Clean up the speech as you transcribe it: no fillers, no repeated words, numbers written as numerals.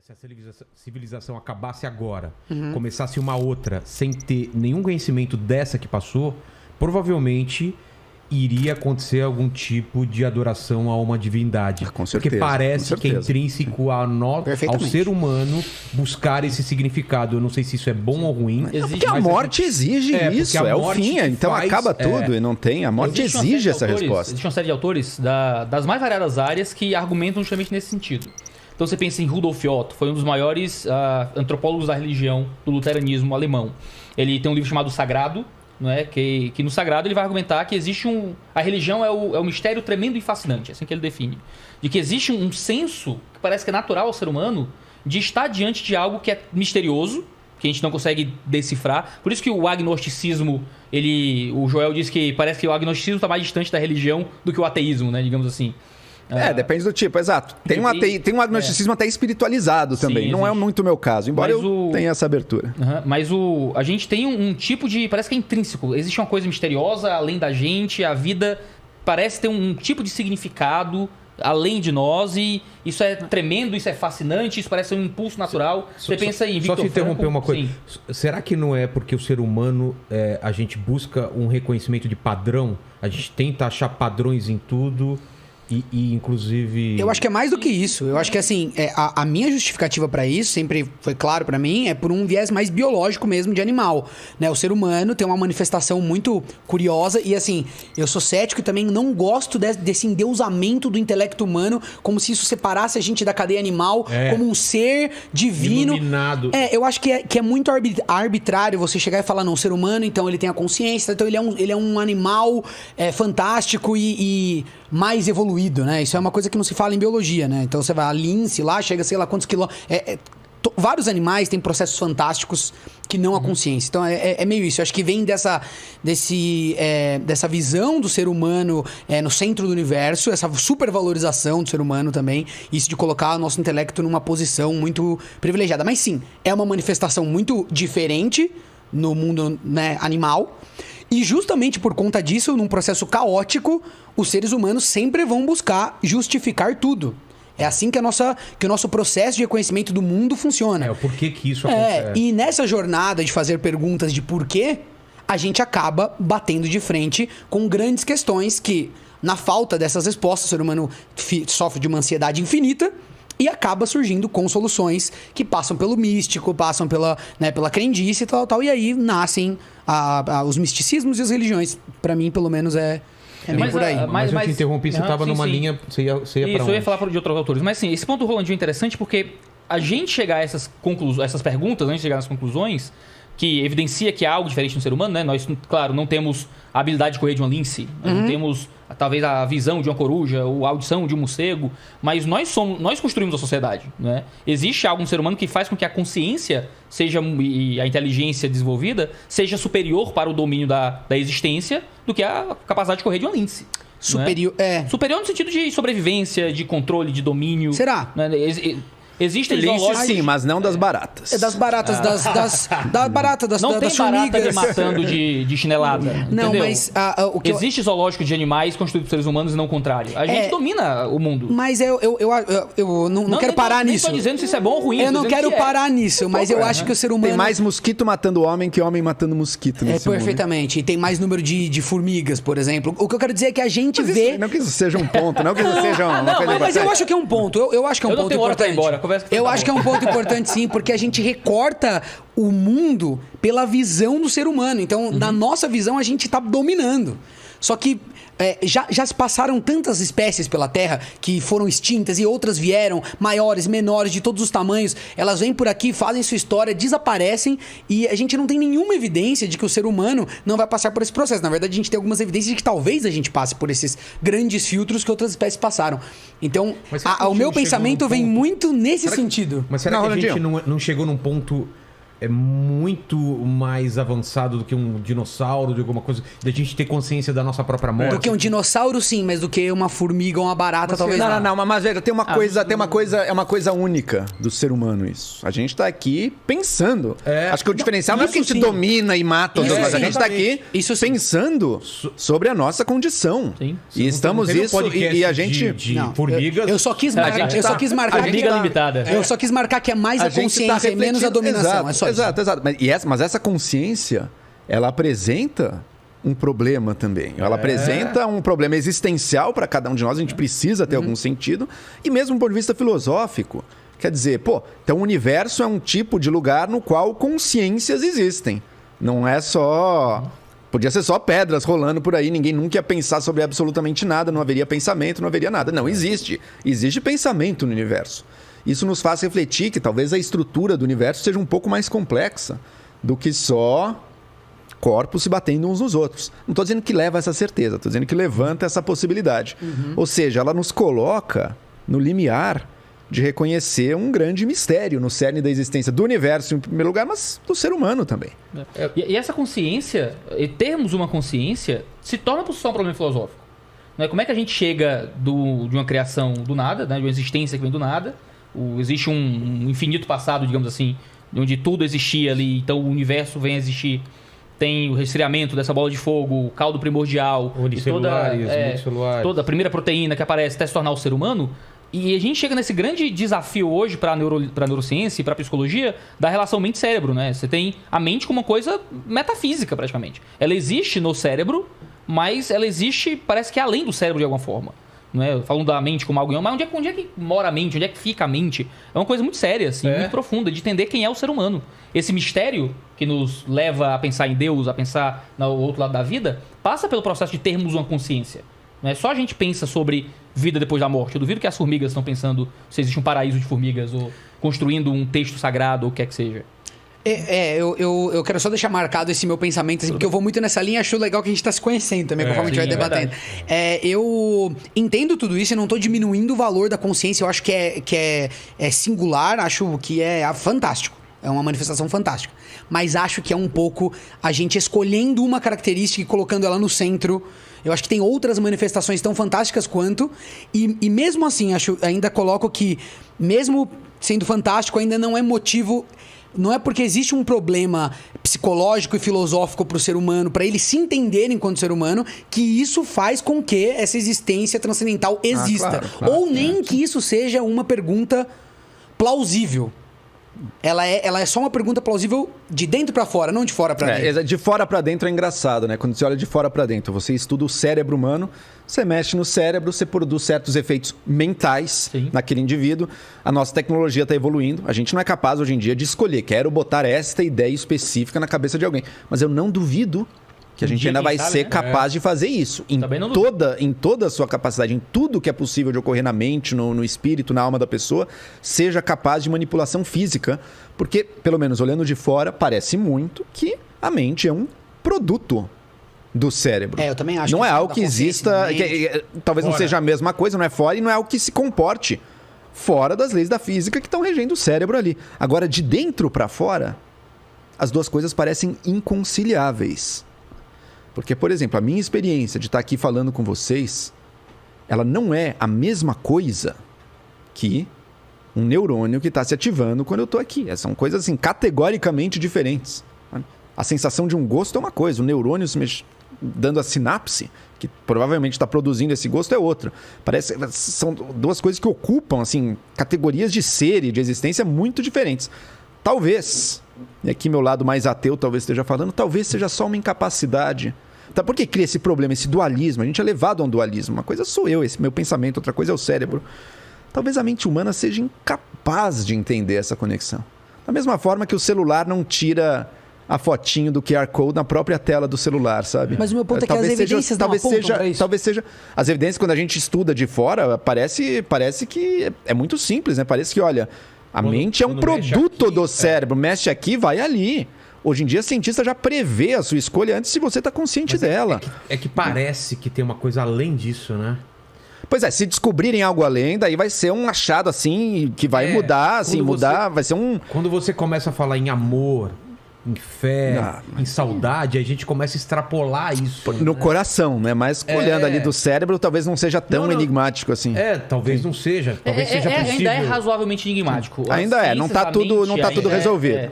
se a civilização acabasse agora, começasse uma outra, sem ter nenhum conhecimento dessa que passou, provavelmente iria acontecer algum tipo de adoração a uma divindade. Com certeza. Porque parece que é intrínseco ao ser humano buscar esse significado. Eu não sei se isso é bom ou ruim. Porque a morte exige isso, é o fim. Então acaba tudo e não tem. A morte exige essa resposta. Existe uma série de autores das mais variadas áreas que argumentam justamente nesse sentido. Então você pensa em Rudolf Otto, foi um dos maiores antropólogos da religião do luteranismo alemão. Ele tem um livro chamado Sagrado, não é? Que no Sagrado ele vai argumentar que existe a religião é um mistério tremendo e fascinante, assim que ele define. De que existe um senso que parece que é natural ao ser humano de estar diante de algo que é misterioso, que a gente não consegue decifrar. Por isso que o agnosticismo, o Joel diz que parece que o agnosticismo está mais distante da religião do que o ateísmo, né? Digamos assim. Depende do tipo, exato. Tem um agnosticismo até espiritualizado também. Sim, não é muito o meu caso, embora eu tenha essa abertura. Mas a gente tem um tipo de... Parece que é intrínseco. Existe uma coisa misteriosa além da gente. A vida parece ter um tipo de significado além de nós. E isso é tremendo, isso é fascinante. Isso parece um impulso natural. Você pensa em Victor Só te interromper Frankl, uma coisa. sim. Será que não é porque o ser humano, a gente busca um reconhecimento de padrão? A gente tenta achar padrões em tudo... E inclusive... Eu acho que é mais do que isso. Eu acho que, assim, a minha justificativa pra isso, sempre foi claro pra mim, é por um viés mais biológico mesmo de animal, né? O ser humano tem uma manifestação muito curiosa e, assim, eu sou cético e também não gosto desse endeusamento do intelecto humano, como se isso separasse a gente da cadeia animal, como um ser divino. Iluminado. Eu acho que é muito arbitrário você chegar e falar, não, o ser humano, então, ele tem a consciência, então ele é um animal fantástico e mais evoluído, né? Isso é uma coisa que não se fala em biologia, né? Então você vai a lince lá, chega sei lá quantos quilômetros... vários animais têm processos fantásticos que não a consciência. Então é meio isso. Eu acho que vem dessa visão do ser humano no centro do universo, essa supervalorização do ser humano também, isso de colocar o nosso intelecto numa posição muito privilegiada. Mas sim, é uma manifestação muito diferente no mundo, né, animal. E justamente por conta disso, num processo caótico, os seres humanos sempre vão buscar justificar tudo. É assim que o nosso processo de reconhecimento do mundo funciona. O porquê que isso acontece. E nessa jornada de fazer perguntas de porquê, a gente acaba batendo de frente com grandes questões que, na falta dessas respostas, o ser humano sofre de uma ansiedade infinita e acaba surgindo com soluções que passam pelo místico, passam pela crendice e tal. E aí nascem os misticismos e as religiões. Pra mim, pelo menos, é meio por aí. Mas eu te interrompi, você estava numa linha... Você ia isso, pra onde? Eu ia falar de outros autores. Mas sim, esse ponto do Rolandinho é interessante porque a gente chegar a essas perguntas, a gente chegar nas conclusões, que evidencia que há algo diferente no ser humano, né? Nós, claro, não temos a habilidade de correr de uma lince, não temos talvez a visão de uma coruja ou a audição de um morcego, mas nós construímos a sociedade, né? Existe algo no ser humano que faz com que a consciência e a inteligência desenvolvida seja superior para o domínio da existência do que a capacidade de correr de uma lince. Superior, né? Superior no sentido de sobrevivência, de controle, de domínio. Será? Né? Existem lince, sim, mas não das baratas. Das baratas, das baratas, não das tem barata formigas. me matando de chinelada. Não, entendeu? mas existe zoológico de animais construído por seres humanos e não o contrário. A gente domina o mundo. Mas eu não quero parar nisso. Não tô dizendo se isso é bom ou ruim. Eu não quero parar nisso, mas eu acho que o ser humano... Tem mais mosquito matando homem que homem matando mosquito nesse mundo. Perfeitamente. E tem mais número de formigas, por exemplo. O que eu quero dizer é que a gente vê... Não que isso seja um ponto, não que isso seja uma coisa mas eu acho que é um ponto. Eu acho que é um ponto importante. Eu acho que é um ponto importante, sim, porque a gente recorta o mundo pela visão do ser humano. Então, na nossa visão, a gente está dominando. Só que já se passaram tantas espécies pela Terra que foram extintas e outras vieram, maiores, menores, de todos os tamanhos. Elas vêm por aqui, fazem sua história, desaparecem e a gente não tem nenhuma evidência de que o ser humano não vai passar por esse processo. Na verdade, a gente tem algumas evidências de que talvez a gente passe por esses grandes filtros que outras espécies passaram. Então, o meu pensamento vem muito nesse sentido. Mas será que a gente não chegou num ponto é muito mais avançado do que um dinossauro, de alguma coisa, da gente ter consciência da nossa própria morte. Do que um dinossauro, sim, mas do que uma formiga ou uma barata, talvez não. Mas veja, tem uma coisa, é uma coisa única do ser humano isso. A gente tá aqui pensando. Acho que o diferencial não é que a gente domina e mata os outros, mas a gente tá aqui pensando sobre a nossa condição. Sim. E estamos isso e a gente de formigas. Eu só quis marcar, Eu só quis marcar que é mais a consciência e menos a dominação. Exato. Mas essa consciência, ela apresenta um problema também. Ela apresenta um problema existencial para cada um de nós. A gente precisa ter algum sentido. E mesmo do ponto de vista filosófico. Quer dizer, então o universo é um tipo de lugar no qual consciências existem. Não é só... Podia ser só pedras rolando por aí. Ninguém nunca ia pensar sobre absolutamente nada. Não haveria pensamento, não haveria nada. Não, existe. Existe pensamento no universo. Isso nos faz refletir que talvez a estrutura do universo seja um pouco mais complexa do que só corpos se batendo uns nos outros. Não estou dizendo que leva a essa certeza, estou dizendo que levanta essa possibilidade. Ou seja, ela nos coloca no limiar de reconhecer um grande mistério no cerne da existência do universo, em primeiro lugar, mas do ser humano também. E essa consciência, e termos uma consciência, se torna por si só um problema filosófico. Como é que a gente chega de uma criação do nada, né, de uma existência que vem do nada? Existe um infinito passado, digamos assim, onde tudo existia ali, então o universo vem a existir. Tem o resfriamento dessa bola de fogo, o caldo primordial, toda a primeira proteína que aparece até se tornar o ser humano. E a gente chega nesse grande desafio hoje para a neurociência e para a psicologia da relação mente-cérebro, né? Você tem a mente como uma coisa metafísica, praticamente. Ela existe no cérebro, mas ela existe, parece que além do cérebro de alguma forma. Não é? Falando da mente como algo... Mas onde é que mora a mente? Onde é que fica a mente? É uma coisa muito séria, assim, muito profunda, de entender quem é o ser humano. Esse mistério que nos leva a pensar em Deus, a pensar no outro lado da vida, passa pelo processo de termos uma consciência. Não é só a gente pensa sobre vida depois da morte. Eu duvido que as formigas estão pensando se existe um paraíso de formigas ou construindo um texto sagrado ou o que é que seja. Eu quero só deixar marcado esse meu pensamento, assim, porque eu vou muito nessa linha. Acho legal que a gente está se conhecendo também, conforme a gente vai debatendo. Eu entendo tudo isso e não estou diminuindo o valor da consciência. Eu acho que é singular, acho que é fantástico. É uma manifestação fantástica. Mas acho que é um pouco a gente escolhendo uma característica e colocando ela no centro. Eu acho que tem outras manifestações tão fantásticas quanto. E mesmo assim, ainda coloco que, mesmo sendo fantástico, ainda não é motivo... Não é porque existe um problema psicológico e filosófico para o ser humano, para ele se entender enquanto ser humano, que isso faz com que essa existência transcendental exista. Claro, ou nem que isso seja uma pergunta plausível. Ela é só uma pergunta plausível de dentro para fora, não de fora para dentro. De fora para dentro é engraçado, né? Quando você olha de fora para dentro, você estuda o cérebro humano, você mexe no cérebro, você produz certos efeitos mentais naquele indivíduo. A nossa tecnologia está evoluindo. A gente não é capaz hoje em dia de escolher. Quero botar esta ideia específica na cabeça de alguém. Mas eu não duvido que a gente ainda vai ser capaz de fazer isso. Em toda a sua capacidade, em tudo que é possível de ocorrer na mente, no espírito, na alma da pessoa, seja capaz de manipulação física. Porque, pelo menos olhando de fora, parece muito que a mente é um produto do cérebro. Eu também acho. Não é algo que exista... talvez não seja a mesma coisa, não é fora, e não é algo que se comporte fora das leis da física que estão regendo o cérebro ali. Agora, de dentro para fora, as duas coisas parecem inconciliáveis. Porque, por exemplo, a minha experiência de estar aqui falando com vocês, ela não é a mesma coisa que um neurônio que está se ativando quando eu estou aqui. São coisas, assim, categoricamente diferentes. A sensação de um gosto é uma coisa, o neurônio dando a sinapse, que provavelmente está produzindo esse gosto, é outra. São duas coisas que ocupam, assim, categorias de ser e de existência muito diferentes. Talvez, e aqui meu lado mais ateu talvez esteja falando, talvez seja só uma incapacidade. Tá, por que cria esse problema, esse dualismo? A gente é levado a um dualismo. Uma coisa sou eu, esse meu pensamento, outra coisa é o cérebro. Talvez a mente humana seja incapaz de entender essa conexão. Da mesma forma que o celular não tira a fotinho do QR Code na própria tela do celular, sabe? Mas o meu ponto é que as evidências não apontam para isso. Talvez seja... As evidências, quando a gente estuda de fora, parece que é muito simples, né? Parece que, olha, a mente é um produto do cérebro. Mexe aqui, vai ali. Hoje em dia, a cientista já prevê a sua escolha antes de você estar consciente dela. É que parece que tem uma coisa além disso, né? Pois é, se descobrirem algo além, daí vai ser um achado assim, que vai mudar, assim, vai ser um... Quando você começa a falar em amor, em fé, em saudade, a gente começa a extrapolar isso. No coração, né? Mas olhando ali do cérebro, talvez não seja tão enigmático assim. Talvez não seja. Talvez seja possível. Ainda é razoavelmente enigmático. Ainda não tá tudo resolvido.